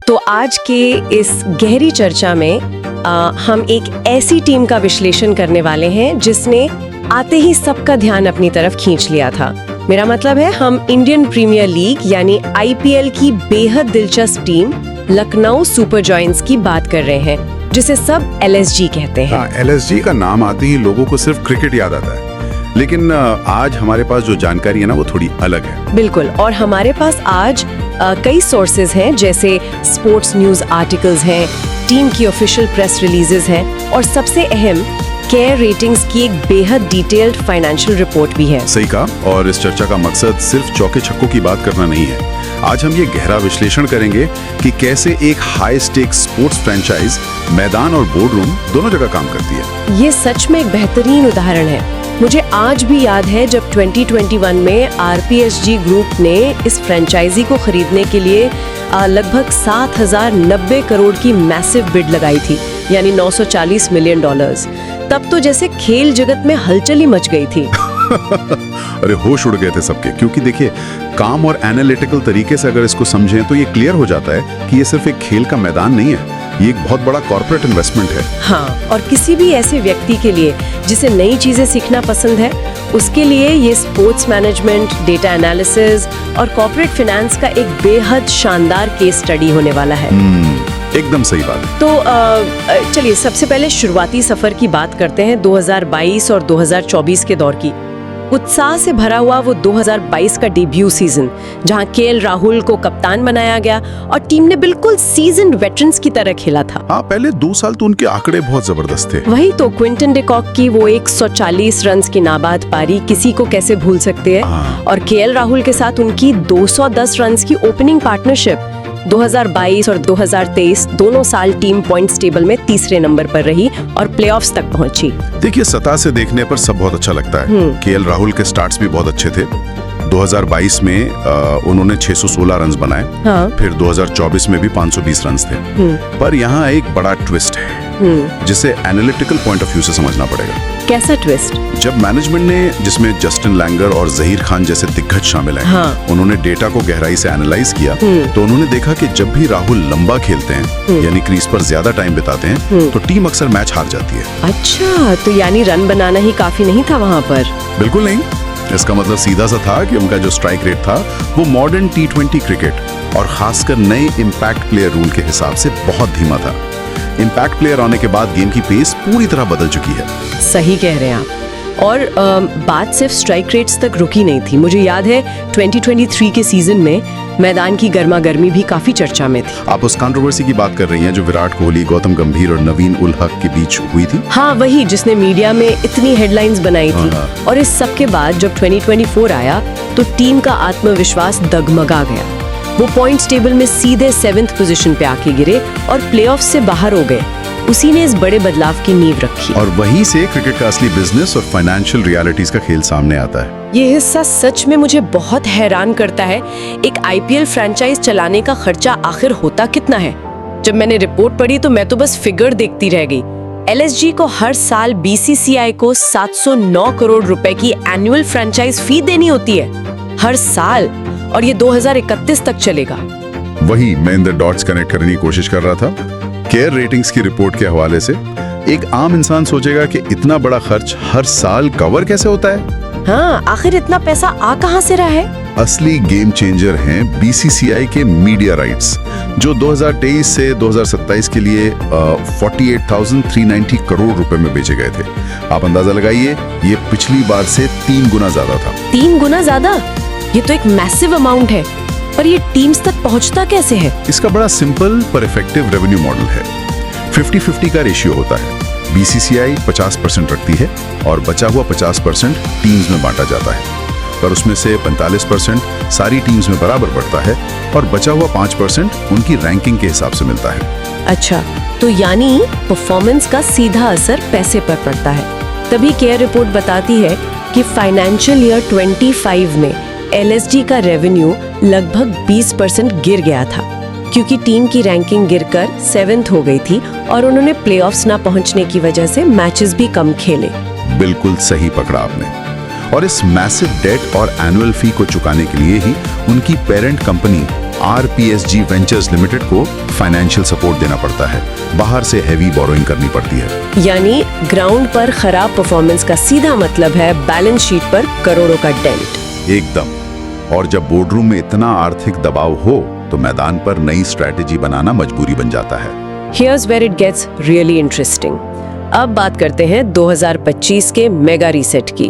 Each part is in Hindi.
तो आज के इस गहरी चर्चा में हम एक ऐसी टीम का विश्लेषण करने वाले हैं जिसने आते ही सबका ध्यान अपनी तरफ खींच लिया था। मेरा मतलब है हम इंडियन प्रीमियर लीग यानी आईपीएल की बेहद दिलचस्प टीम लखनऊ सुपर जॉयंट्स की बात कर रहे हैं, जिसे सब एलएसजी कहते हैं। एलएसजी का नाम आते ही लोगों को सिर्फ क्रिकेट याद आता है, लेकिन आज हमारे पास जो जानकारी है ना वो थोड़ी अलग है। बिल्कुल, और हमारे पास आज कई सोर्सेज हैं, जैसे स्पोर्ट्स न्यूज आर्टिकल्स हैं, टीम की ऑफिशियल प्रेस रिलीजेस हैं और सबसे अहम केयर रेटिंग्स की एक बेहद डिटेल्ड फाइनेंशियल रिपोर्ट भी है। सही कहा। और इस चर्चा का मकसद सिर्फ चौके छक्कों की बात करना नहीं है। आज हम ये गहरा विश्लेषण करेंगे कि कैसे एक हाई स्टेक स्पोर्ट्स फ्रेंचाइज मैदान और बोर्ड रूम दोनों जगह काम करती है। ये सच में एक बेहतरीन उदाहरण है। मुझे आज भी याद है जब 2021 में आरपीएसजी ग्रुप ने इस फ्रेंचाइजी को खरीदने के लिए लगभग 7,090 करोड़ की मैसिव बिड लगाई थी, यानी $940 मिलियन। तब तो जैसे खेल जगत में हलचल ही मच गई थी। अरे होश उड़ गए थे सबके, क्योंकि देखिए काम और एनालिटिकल तरीके से अगर इसको समझें तो ये क्लियर हो जाता है कि ये सिर्फ एक खेल का मैदान नहीं है, ये एक बहुत बड़ा कॉर्पोरेट इन्वेस्टमेंट है। हाँ, और किसी भी ऐसे व्यक्ति के लिए जिसे नई चीजें सीखना पसंद है, उसके लिए ये स्पोर्ट्स मैनेजमेंट, डेटा एनालिसिस और कॉर्पोरेट फाइनेंस का एक बेहद शानदार केस स्टडी होने वाला है। एकदम सही बात। तो चलिए सबसे पहले शुरुआती सफर की बात करते हैं 2022 और 2024 के दौर की। उत्साह से भरा हुआ वो 2022 का डेब्यू सीजन, जहां केएल राहुल को कप्तान बनाया गया और टीम ने बिल्कुल सीजन वेटरन्स की तरह खेला था। हाँ, पहले 2 साल तो उनके आंकड़े बहुत जबरदस्त थे। वही तो, क्विंटन डिकॉक की वो 140 रन की नाबाद पारी किसी को कैसे भूल सकते हैं। और केएल राहुल के साथ उनकी 210 रन की ओपनिंग पार्टनरशिप। 2022 और 2023 दोनों साल टीम पॉइंट्स टेबल में तीसरे नंबर पर रही और प्लेऑफ्स तक पहुंची। देखिए सतह से देखने पर सब बहुत अच्छा लगता है। केएल राहुल के स्टार्ट्स भी बहुत अच्छे थे। 2022 में उन्होंने 616 रन बनाए। हाँ। फिर 2024 में भी 520 रन थे। पर यहाँ एक बड़ा ट्विस्ट है जिसे एनालिटिकल पॉइंट ऑफ व्यू से समझना पड़ेगा। कैसा ट्विस्ट? जब मैनेजमेंट ने, जिसमें जस्टिन लैंगर और जहीर खान जैसे दिग्गज शामिल हैं, हाँ। उन्होंने डेटा को गहराई से एनालाइज किया तो उन्होंने देखा कि जब भी राहुल लंबा खेलते हैं यानी क्रीज पर ज्यादा टाइम बिताते हैं तो टीम अक्सर मैच हार जाती है। अच्छा, तो यानी रन बनाना ही काफी नहीं था वहाँ पर? बिल्कुल नहीं। इसका मतलब सीधा सा था कि उनका जो स्ट्राइक रेट था वो मॉडर्न T20 क्रिकेट और खासकर नए इम्पैक्ट प्लेयर रूल के हिसाब से बहुत धीमा था। इम्पैक्ट प्लेयर आने के बाद गेम की पेस पूरी तरह बदल चुकी है। सही कह रहे हैं आप। और बात सिर्फ स्ट्राइक रेट्स तक रुकी नहीं थी। मुझे याद है 2023 के सीजन में मैदान की गर्मा गर्मी भी काफी चर्चा में थी। आप उस कंट्रोवर्सी की बात कर रही हैं जो विराट कोहली, गौतम गंभीर और नवीन उल हक के बीच हुई थी? हाँ, वही जिसने मीडिया में इतनी हेडलाइंस बनाई थी। और इस सब के बाद जब 2024 आया तो टीम का आत्मविश्वास डगमगा गया। वो पॉइंट्स टेबल में सीधे 7th पोजीशन पे आके गिरे और प्लेऑफ्स से बाहर हो गए। उसी ने इस बड़े बदलाव की नींव रखी। और वहीं से क्रिकेट का असली बिजनेस और फाइनेंशियल रियलिटीज का खेल सामने आता है। ये हिस्सा सच में मुझे बहुत हैरान करता है। एक आईपीएल फ्रेंचाइज चलाने का खर्चा आखिर होता कितना है? जब मैंने रिपोर्ट पढ़ी तो मैं तो बस फिगर देखती रह गई। एलएसजी को हर साल बीसीसीआई को 709 करोड़ रुपए की एनुअल फ्रेंचाइज फी देनी होती है, हर साल, और ये 2031 तक चलेगा। वही मैं इन द डॉट्स कनेक्ट करने की कोशिश कर रहा था। केयर रेटिंग्स की रिपोर्ट के हवाले से एक आम इंसान सोचेगा कि इतना बड़ा खर्च हर साल कवर कैसे होता है? हाँ, आखिर इतना पैसा आ कहां से रहा है? असली गेम चेंजर हैं बीसीसीआई के मीडिया राइट्स, जो 2023 से 2027 के लिए 48,390 करोड़ रुपए में बेचे गए थे। आप अंदाजा लगाइए, ये पिछली बार से 3 गुना ज्यादा था। 3 गुना ज्यादा? ये तो एक मैसिव अमाउंट है। पर ये टीम्स तक पहुंचता कैसे है? इसका बड़ा सिंपल पर इफेक्टिव रेवेन्यू मॉडल है। 50-50 का रेशियो होता है। बीसीसीआई 50% रखती है और बचा हुआ 50% टीम्स में बांटा जाता है। पर उसमें से 45% सारी टीम्स में बराबर बढ़ता है और बचा हुआ 5% उनकी रैंकिंग के हिसाब से मिलता है। अच्छा, तो यानी परफॉर्मेंस का सीधा असर पैसे पर पड़ता है। तभी केयर रिपोर्ट बताती है कि फाइनेंशियल ईयर 25 में एलएसजी का रेवेन्यू लगभग 20% गिर गया था, क्योंकि टीम की रैंकिंग गिरकर 7th हो गई थी और उन्होंने प्लेऑफ्स ना पहुंचने की वजह से मैचेस भी कम खेले। बिल्कुल सही पकड़ा आपने। और इस मैसिव डेट और एनुअल फी को चुकाने के लिए ही उनकी parent company RPSG ventures limited को फाइनेंशियल सपोर्ट देना पड़ता है, बाहर से हैवी बोरोइंग करनी पड़ती है। यानी ग्राउंड पर खराब परफॉर्मेंस का सीधा मतलब है बैलेंस शीट पर करोड़ों का डेंट। एकदम। और जब बोर्डरूम में इतना आर्थिक दबाव हो तो मैदान पर नई स्ट्रैटेजी बनाना मजबूरी बन जाता है। Here's where it gets really interesting. अब बात करते हैं 2025 के मेगा रीसेट की,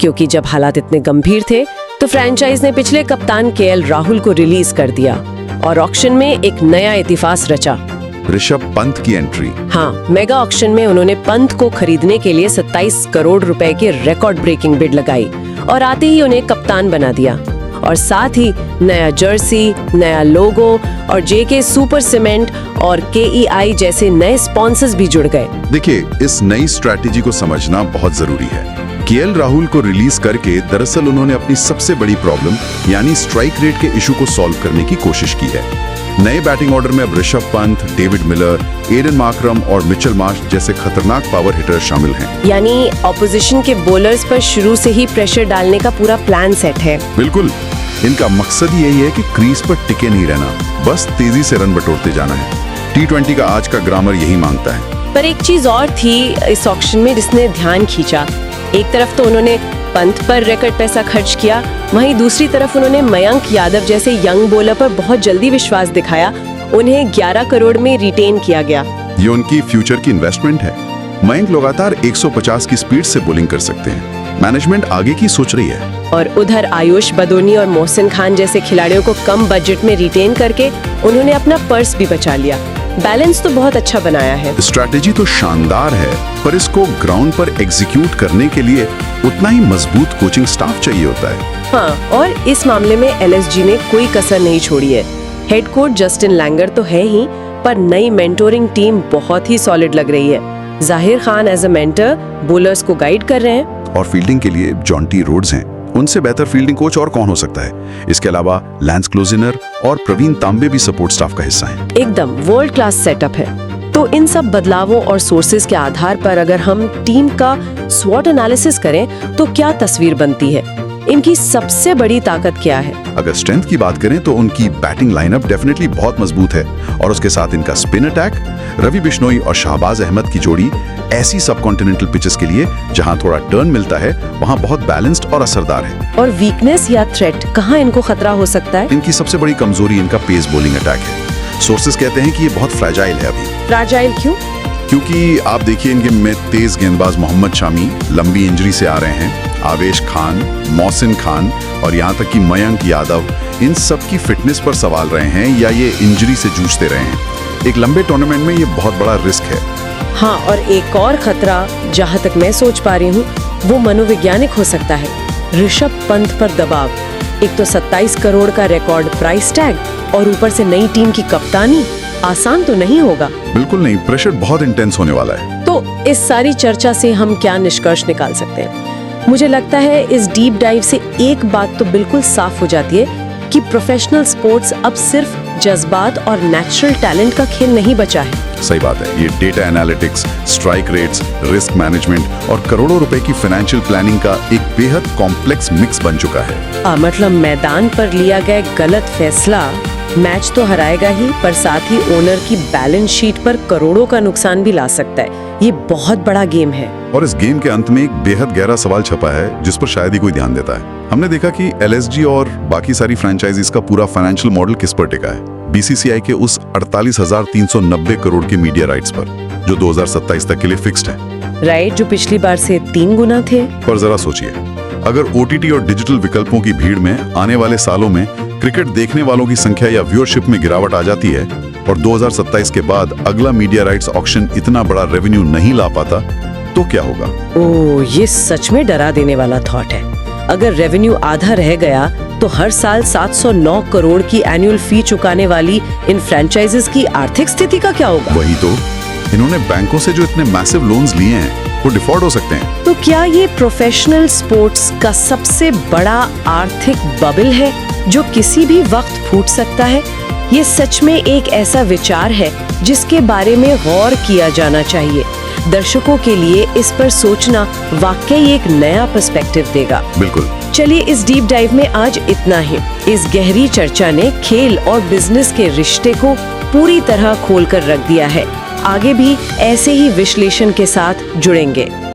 क्योंकि जब हालात इतने गंभीर थे तो फ्रैंचाइज ने पिछले कप्तान केएल राहुल को रिलीज कर दिया और ऑक्शन में एक नया इतिहास रचा। ऋषभ पंत की एंट्री। हाँ, मेगा ऑक्शन में उन्होंने पंत को खरीदने के लिए 27 करोड़ रुपए की रिकॉर्ड ब्रेकिंग बिड लगाई और आते ही उन्हें कप्तान बना दिया। और साथ ही नया जर्सी, नया लोगो और जेके सुपर सीमेंट और KEI जैसे नए स्पॉन्सर्स भी जुड़ गए। देखिए, इस नई स्ट्रैटेजी को समझना बहुत जरूरी है। केएल राहुल को रिलीज करके दरअसल उन्होंने अपनी सबसे बड़ी प्रॉब्लम यानी स्ट्राइक रेट के इशू को सॉल्व करने की कोशिश की है। नए बैटिंग ऑर्डर में अब Rishabh Pant, David Miller, Aiden Markram और मिचेल मार्श जैसे खतरनाक पावर हिटर शामिल हैं। यानी ऑपोजिशन के बॉलर्स पर शुरू से ही प्रेशर डालने का पूरा प्लान सेट है। बिल्कुल। इनका मकसद यही है कि क्रीज पर टिके नहीं रहना, बस तेजी से रन बटोरते जाना है। T20 का आज का ग्रामर यही मांगता है। पर एक चीज और थी इस ऑक्शन में जिसने ध्यान खींचा। एक तरफ तो उन्होंने पंत पर रिकॉर्ड पैसा खर्च किया, वहीं दूसरी तरफ उन्होंने मयंक यादव जैसे यंग बॉलर पर बहुत जल्दी विश्वास दिखाया। उन्हें 11 करोड़ में रिटेन किया गया। ये उनकी फ्यूचर की इन्वेस्टमेंट है। मयंक लगातार 150 की स्पीड से बॉलिंग कर सकते हैं। मैनेजमेंट आगे की सोच रही है। और उधर आयुष बदोनी और मोहसिन खान जैसे खिलाड़ियों को कम बजट में रिटेन करके उन्होंने अपना पर्स भी बचा लिया। बैलेंस तो बहुत अच्छा बनाया है। स्ट्रैटेजी तो शानदार है, पर इसको ग्राउंड पर एग्जीक्यूट करने के लिए उतना ही मजबूत कोचिंग स्टाफ चाहिए होता है। हाँ, और इस मामले में LSG ने कोई कसर नहीं छोड़ी है। हेड कोच जस्टिन लैंगर तो है ही, पर नई मेंटोरिंग टीम बहुत ही सॉलिड लग रही है। Zaheer Khan as a mentor bowlers को गाइड कर रहे हैं और फील्डिंग के लिए जॉन्टी रोड्स हैं। उनसे बेहतर फील्डिंग कोच और कौन हो सकता है। इसके अलावा लैंस क्लोजिनर और प्रवीण तांबे भी सपोर्ट स्टाफ का हिस्सा हैं। एकदम वर्ल्ड क्लास सेटअप है। तो इन सब बदलावों और सोर्सेज के आधार पर अगर हम टीम का स्वॉट एनालिसिस करें तो क्या तस्वीर बनती है? इनकी सबसे बड़ी ताकत क्या है? अगर स्ट्रेंथ की बात करें तो उनकी बैटिंग लाइनअप डेफिनेटली बहुत मजबूत है और उसके साथ इनका स्पिन अटैक, रवि बिश्नोई और शाहबाज अहमद की जोड़ी ऐसी सबकॉन्टिनेंटल पिचेस के लिए जहां थोड़ा टर्न मिलता है वहां बहुत बैलेंस्ड और असरदार है। और वीकनेस या थ्रेट कहां इनको खतरा हो सकता है? इनकी सबसे बड़ी कमजोरी इनका पेस बॉलिंग अटैक है। सोर्सेस कहते हैं कि ये बहुत फ्रैजाइल है अभी। फ्रैजाइल क्यों? क्योंकि आप देखिए इनके में तेज गेंदबाज मोहम्मद शामी लंबी इंजरी से आ रहे हैं, आवेश खान, मोहसिन खान और यहाँ तक कि मयंक यादव, इन सब की फिटनेस पर सवाल रहे हैं या ये इंजरी से जूझते रहे हैं। एक लंबे टूर्नामेंट में ये बहुत बड़ा रिस्क है। हाँ, और एक और खतरा जहाँ तक मैं सोच पा रही हूँ वो मनोवैज्ञानिक हो सकता है। ऋषभ पंत पर दबाव, एक तो 27 करोड़ का रिकॉर्ड प्राइस टैग और ऊपर से नई टीम की कप्तानी, आसान तो नहीं होगा। बिल्कुल नहीं, प्रेशर बहुत इंटेंस होने वाला है। तो इस सारी चर्चा से हम क्या निष्कर्ष निकाल सकते हैं? मुझे लगता है इस डीप डाइव से एक बात तो बिल्कुल साफ हो जाती है कि प्रोफेशनल स्पोर्ट्स अब सिर्फ जज्बात और नेचुरल टैलेंट का खेल नहीं बचा है। सही बात है। ये data analytics, strike rates, risk management और करोड़ों रुपए की फाइनेंशियल प्लानिंग का एक बेहद कॉम्प्लेक्स मिक्स बन चुका है। मतलब मैदान पर लिया गया गलत फैसला मैच तो हराएगा ही, पर साथ ही ओनर की बैलेंस शीट पर करोड़ों का नुकसान भी ला सकता है। ये बहुत बड़ा गेम है। और इस गेम के अंत में एक बेहद गहरा सवाल छपा है जिस पर शायद ही कोई ध्यान देता है। हमने देखा कि LSG और बाकी सारी फ्रेंचाइजीज का पूरा फाइनेंशियल मॉडल किस पर टिका है? BCCI के उस 48,390 करोड़ के मीडिया राइट्स पर, जो 2027 तक के लिए फिक्स्ड है। राइट, जो पिछली बार से 3 गुना थे। पर जरा सोचिए, अगर OTT और डिजिटल विकल्पों की भीड़ में आने वाले सालों में क्रिकेट देखने वालों की संख्या या व्यूअरशिप में गिरावट आ जाती है और 2027 के बाद अगला मीडिया राइट्स ऑक्शन इतना बड़ा रेवेन्यू नहीं ला पाता, तो क्या होगा? ओह, ये सच में डरा देने वाला थॉट है। अगर रेवेन्यू आधा रह गया तो हर साल 709 करोड़ की एनुअल फी चुकाने वाली इन फ्रेंचाइजेस की आर्थिक स्थिति का क्या होगा? वही तो, इन्होंने बैंकों से जो इतने मैसिव लोन्स लिए हैं वो डिफॉल्ट हो सकते हैं। तो क्या ये प्रोफेशनल स्पोर्ट्स का सबसे बड़ा आर्थिक बबल है जो किसी भी वक्त फूट सकता है? ये सच में एक ऐसा विचार है जिसके बारे में गौर किया जाना चाहिए। दर्शकों के लिए इस पर सोचना वाकई एक नया पर्सपेक्टिव देगा। बिल्कुल। चलिए इस डीप डाइव में आज इतना ही। इस गहरी चर्चा ने खेल और बिजनेस के रिश्ते को पूरी तरह खोलकर रख दिया है। आगे भी ऐसे ही विश्लेषण के साथ जुड़ेंगे।